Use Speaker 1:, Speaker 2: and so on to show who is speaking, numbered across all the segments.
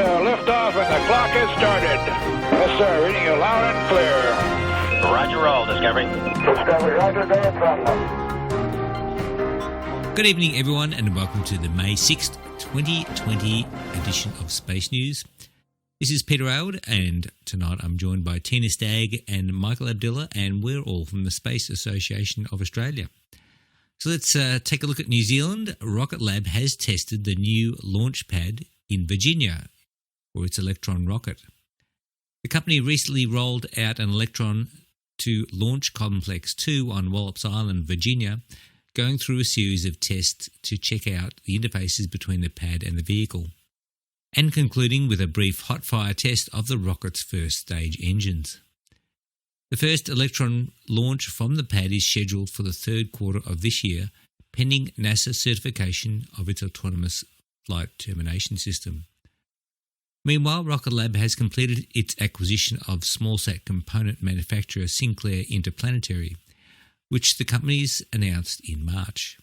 Speaker 1: liftoff and the clock has started. Yes, sir. Reading you loud and clear.
Speaker 2: Roger roll, Discovery.
Speaker 1: Discovery, roger, go from them.
Speaker 3: Good evening, everyone, and welcome to the May 6th, 2020 edition of Space News. This is Peter Aylward, and tonight I'm joined by Tina Stagg and Michael Abdullah, and we're all from the Space Association of Australia. So let's take a look at New Zealand. Rocket Lab has tested the new launch pad in Virginia for its Electron rocket. The company recently rolled out an Electron to Launch Complex 2 on Wallops Island, Virginia, going through a series of tests to check out the interfaces between the pad and the vehicle, and concluding with a brief hot fire test of the rocket's first stage engines. The first Electron launch from the pad is scheduled for the third quarter of this year, pending NASA certification of its autonomous flight termination system. Meanwhile, Rocket Lab has completed its acquisition of smallsat component manufacturer Sinclair Interplanetary, which the companies announced in March.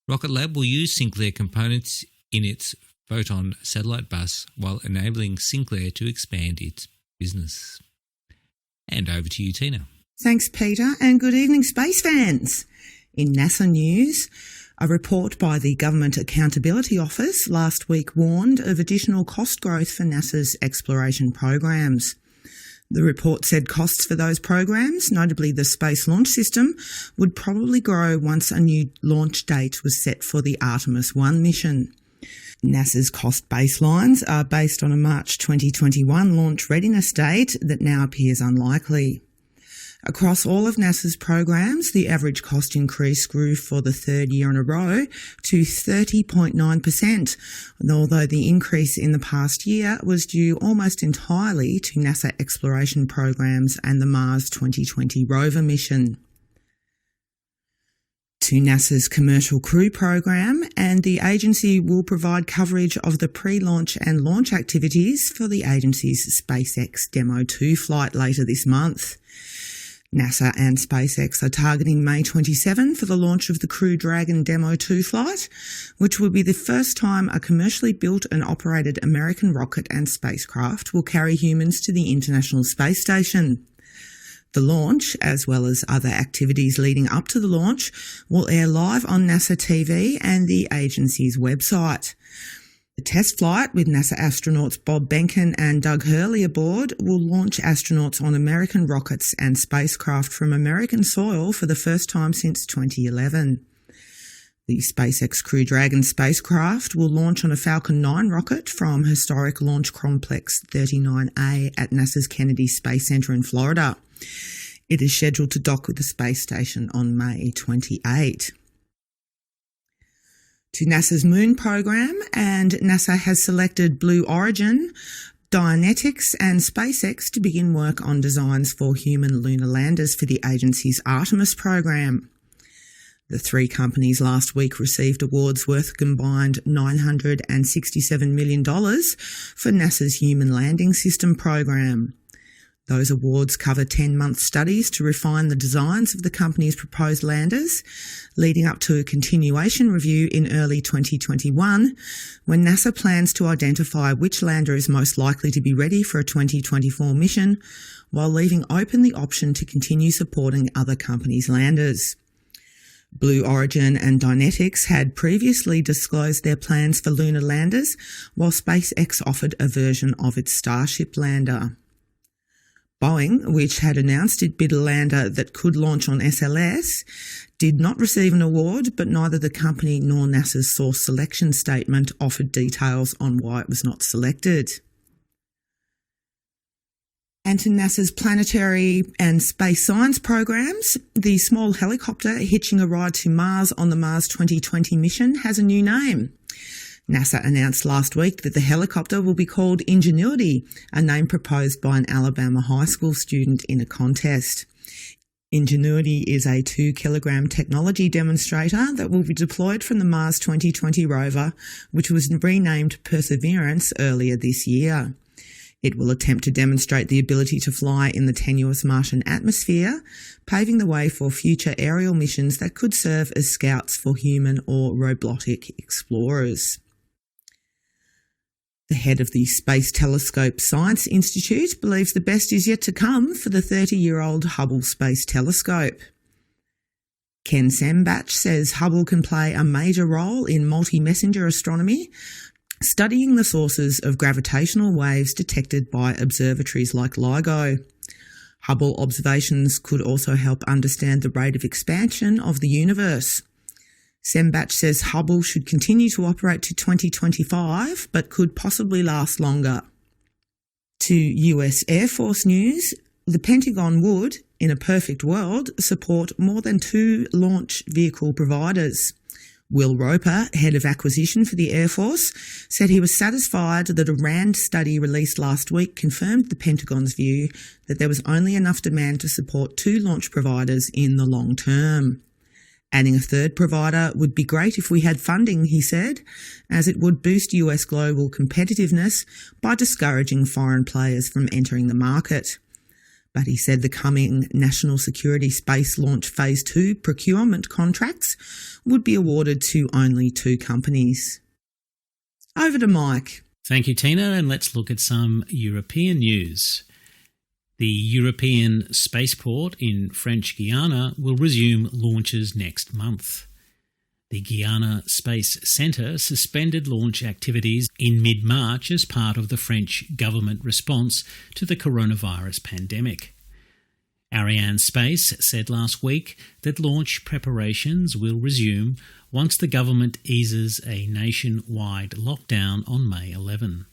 Speaker 3: Rocket Lab will use Sinclair components in its Photon satellite bus while enabling Sinclair to expand its business. And over to you, Tina.
Speaker 4: Thanks, Peter, and good evening, space fans. In NASA news, a report by the Government Accountability Office last week warned of additional cost growth for NASA's exploration programs. The report said costs for those programs, notably the Space Launch System, would probably grow once a new launch date was set for the Artemis 1 mission. NASA's cost baselines are based on a March 2021 launch readiness date that now appears unlikely. Across all of NASA's programs, the average cost increase grew for the third year in a row to 30.9%, although the increase in the past year was due almost entirely to NASA exploration programs and the Mars 2020 rover mission. To NASA's Commercial Crew Program, and the agency will provide coverage of the pre-launch and launch activities for the agency's SpaceX Demo 2 flight later this month. NASA and SpaceX are targeting May 27 for the launch of the Crew Dragon Demo 2 flight, which will be the first time a commercially built and operated American rocket and spacecraft will carry humans to the International Space Station. The launch, as well as other activities leading up to the launch, will air live on NASA TV and the agency's website. The test flight, with NASA astronauts Bob Behnken and Doug Hurley aboard, will launch astronauts on American rockets and spacecraft from American soil for the first time since 2011. The SpaceX Crew Dragon spacecraft will launch on a Falcon 9 rocket from historic Launch Complex 39A at NASA's Kennedy Space Center in Florida. It is scheduled to dock with the space station on May 28. To NASA's Moon program, and NASA has selected Blue Origin, Dynetics and SpaceX to begin work on designs for human lunar landers for the agency's Artemis program. The three companies last week received awards worth a combined $967 million for NASA's Human Landing System program. Those awards cover 10-month studies to refine the designs of the company's proposed landers, leading up to a continuation review in early 2021, when NASA plans to identify which lander is most likely to be ready for a 2024 mission, while leaving open the option to continue supporting other companies' landers. Blue Origin and Dynetics had previously disclosed their plans for lunar landers, while SpaceX offered a version of its Starship lander. Boeing, which had announced it bid a lander that could launch on SLS, did not receive an award, but neither the company nor NASA's source selection statement offered details on why it was not selected. And to NASA's planetary and space science programs, the small helicopter hitching a ride to Mars on the Mars 2020 mission has a new name. NASA announced last week that the helicopter will be called Ingenuity, a name proposed by an Alabama high school student in a contest. Ingenuity is a 2-kilogram technology demonstrator that will be deployed from the Mars 2020 rover, which was renamed Perseverance earlier this year. It will attempt to demonstrate the ability to fly in the tenuous Martian atmosphere, paving the way for future aerial missions that could serve as scouts for human or robotic explorers. The head of the Space Telescope Science Institute believes the best is yet to come for the 30-year-old Hubble Space Telescope. Ken Sambach says Hubble can play a major role in multi-messenger astronomy, studying the sources of gravitational waves detected by observatories like LIGO. Hubble observations could also help understand the rate of expansion of the universe. Sembach says Hubble should continue to operate to 2025, but could possibly last longer. To US Air Force news, the Pentagon would, in a perfect world, support more than 2 launch vehicle providers. Will Roper, head of acquisition for the Air Force, said he was satisfied that a RAND study released last week confirmed the Pentagon's view that there was only enough demand to support 2 launch providers in the long term. Adding a third provider would be great if we had funding, he said, as it would boost US global competitiveness by discouraging foreign players from entering the market. But he said the coming National Security Space Launch Phase 2 procurement contracts would be awarded to only 2 companies. Over to Mike.
Speaker 5: Thank you, Tina, and let's look at some European news. The European spaceport in French Guiana will resume launches next month. The Guiana Space Centre suspended launch activities in mid-March as part of the French government response to the coronavirus pandemic. Ariane Space said last week that launch preparations will resume once the government eases a nationwide lockdown on May 11.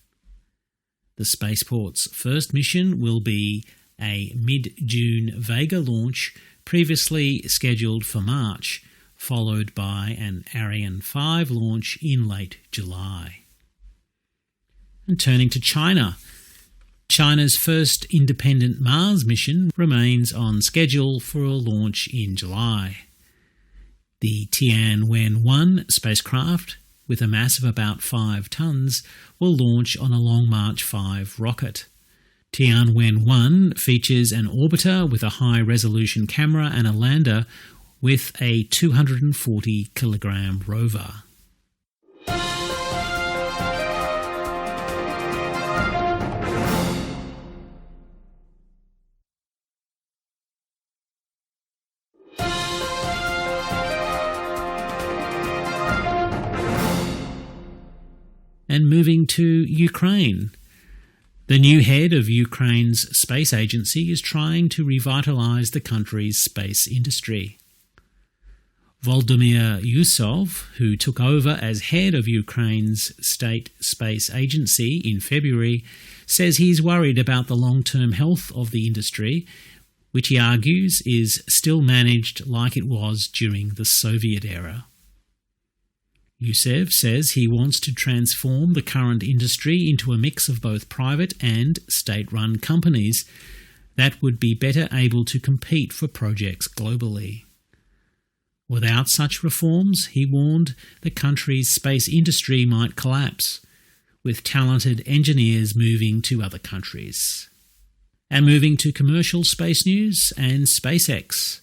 Speaker 5: The spaceport's first mission will be a mid-June Vega launch previously scheduled for March, followed by an Ariane 5 launch in late July. And turning to China, China's first independent Mars mission remains on schedule for a launch in July. The Tianwen-1 spacecraft, with a mass of about 5 tons, will launch on a Long March 5 rocket. Tianwen-1 features an orbiter with a high-resolution camera and a lander with a 240-kilogram rover. And moving to Ukraine. The new head of Ukraine's space agency is trying to revitalise the country's space industry. Volodymyr Yusov, who took over as head of Ukraine's state space agency in February, says he's worried about the long-term health of the industry, which he argues is still managed like it was during the Soviet era. Yusov says he wants to transform the current industry into a mix of both private and state-run companies that would be better able to compete for projects globally. Without such reforms, he warned the country's space industry might collapse, with talented engineers moving to other countries. And moving to commercial space news and SpaceX.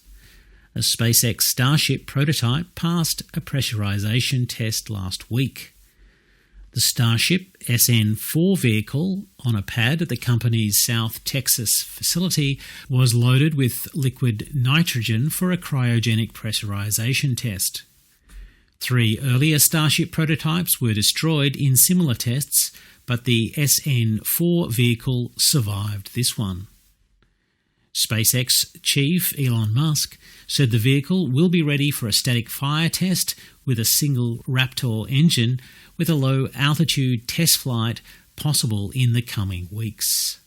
Speaker 5: A SpaceX Starship prototype passed a pressurization test last week. The Starship SN4 vehicle, on a pad at the company's South Texas facility, was loaded with liquid nitrogen for a cryogenic pressurization test. 3 earlier Starship prototypes were destroyed in similar tests, but the SN4 vehicle survived this one. SpaceX chief Elon Musk said the vehicle will be ready for a static fire test with a single Raptor engine, with a low-altitude test flight possible in the coming weeks.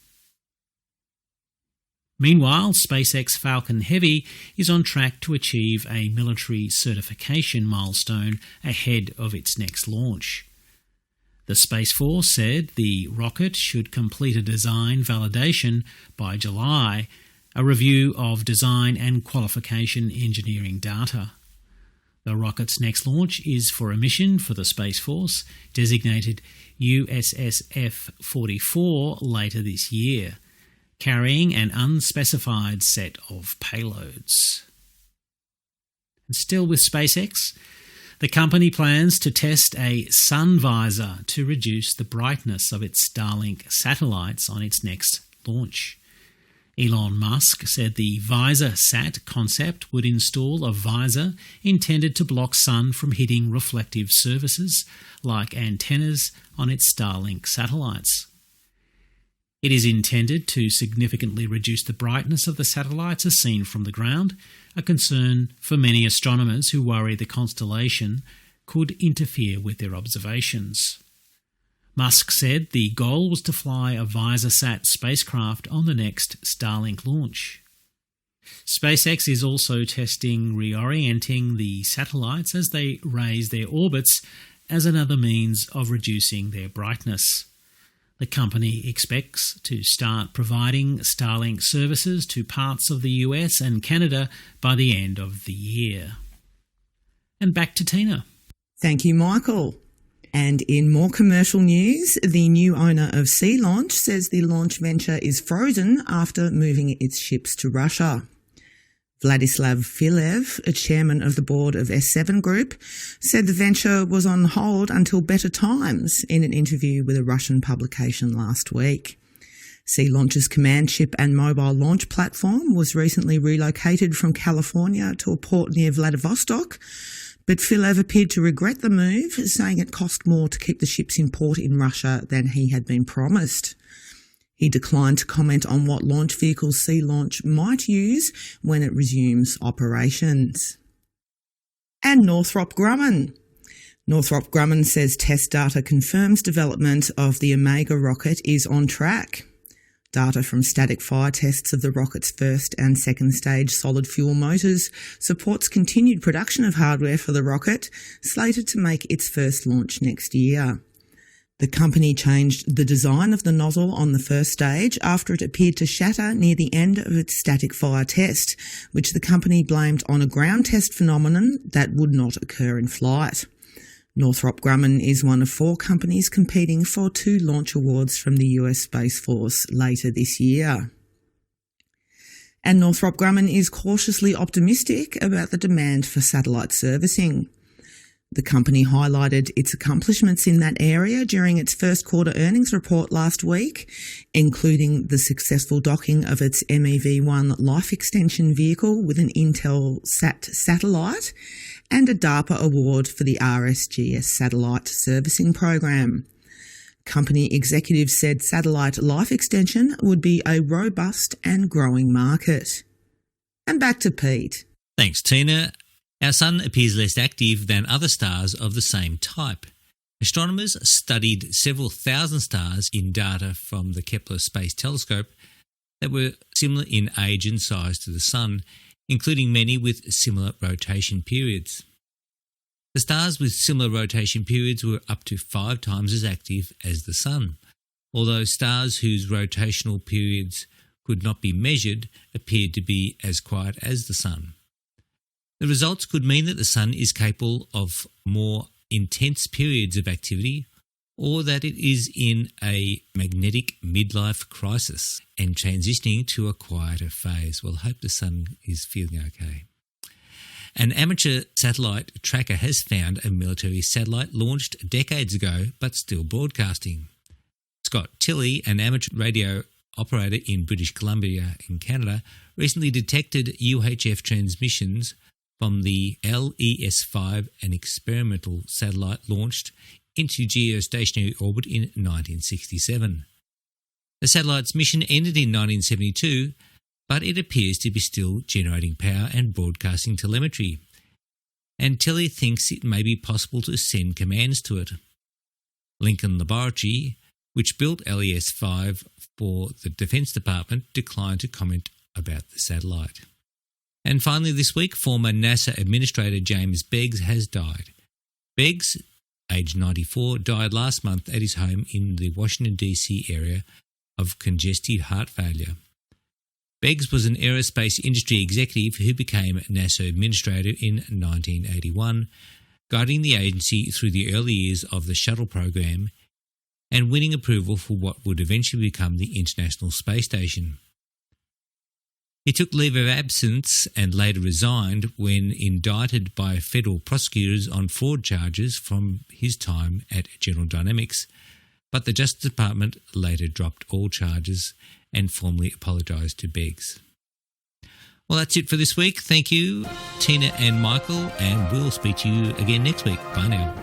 Speaker 5: Meanwhile, SpaceX Falcon Heavy is on track to achieve a military certification milestone ahead of its next launch. The Space Force said the rocket should complete a design validation by July, a review of design and qualification engineering data. The rocket's next launch is for a mission for the Space Force, designated USSF-44 later this year, carrying an unspecified set of payloads. And still with SpaceX, The company plans to test a sun visor to reduce the brightness of its Starlink satellites on its next launch. Elon Musk said the VisorSat concept would install a visor intended to block sun from hitting reflective surfaces like antennas on its Starlink satellites. It is intended to significantly reduce the brightness of the satellites as seen from the ground, a concern for many astronomers who worry the constellation could interfere with their observations. Musk said the goal was to fly a VisorSat spacecraft on the next Starlink launch. SpaceX is also testing reorienting the satellites as they raise their orbits as another means of reducing their brightness. The company expects to start providing Starlink services to parts of the US and Canada by the end of the year. And back to Tina.
Speaker 4: Thank you, Michael. And in more commercial news, the new owner of Sea Launch says the launch venture is frozen after moving its ships to Russia. Vladislav Filev, a chairman of the board of S7 Group, said the venture was on hold until better times in an interview with a Russian publication last week. Sea Launch's command ship and mobile launch platform was recently relocated from California to a port near Vladivostok, but Filev appeared to regret the move, saying it cost more to keep the ships in port in Russia than he had been promised. He declined to comment on what launch vehicles Sea Launch might use when it resumes operations. And Northrop Grumman. Northrop Grumman says test data confirms development of the Omega rocket is on track. Data from static fire tests of the rocket's first and second stage solid fuel motors supports continued production of hardware for the rocket, slated to make its first launch next year. The company changed the design of the nozzle on the first stage after it appeared to shatter near the end of its static fire test, which the company blamed on a ground test phenomenon that would not occur in flight. Northrop Grumman is one of 4 companies competing for 2 launch awards from the US Space Force later this year. And Northrop Grumman is cautiously optimistic about the demand for satellite servicing. The company highlighted its accomplishments in that area during its first quarter earnings report last week, including the successful docking of its MEV-1 life extension vehicle with an Intelsat satellite and a DARPA award for the RSGS satellite servicing program. Company executives said satellite life extension would be a robust and growing market. And back to Pete.
Speaker 3: Thanks, Tina. Our sun appears less active than other stars of the same type. Astronomers studied several thousand stars in data from the Kepler Space Telescope that were similar in age and size to the Sun, including many with similar rotation periods. The stars with similar rotation periods were up to 5 times as active as the Sun, although stars whose rotational periods could not be measured appeared to be as quiet as the Sun. The results could mean that the Sun is capable of more intense periods of activity, or that it is in a magnetic midlife crisis and transitioning to a quieter phase. Well, I hope the Sun is feeling okay. An amateur satellite tracker has found a military satellite launched decades ago but still broadcasting. Scott Tilley, an amateur radio operator in British Columbia in Canada, recently detected UHF transmissions from the LES-5, an experimental satellite launched into geostationary orbit in 1967. The satellite's mission ended in 1972, but it appears to be still generating power and broadcasting telemetry. And Telly thinks it may be possible to send commands to it. Lincoln Laboratory, which built LES-5 for the Defence Department, declined to comment about the satellite. And finally this week, former NASA Administrator James Beggs has died. Beggs, aged 94, died last month at his home in the Washington DC area of congestive heart failure. Beggs was an aerospace industry executive who became NASA Administrator in 1981, guiding the agency through the early years of the shuttle program and winning approval for what would eventually become the International Space Station. He took leave of absence and later resigned when indicted by federal prosecutors on fraud charges from his time at General Dynamics, but the Justice Department later dropped all charges and formally apologised to Beggs. Well, that's it for this week. Thank you, Tina and Michael, and we'll speak to you again next week. Bye now.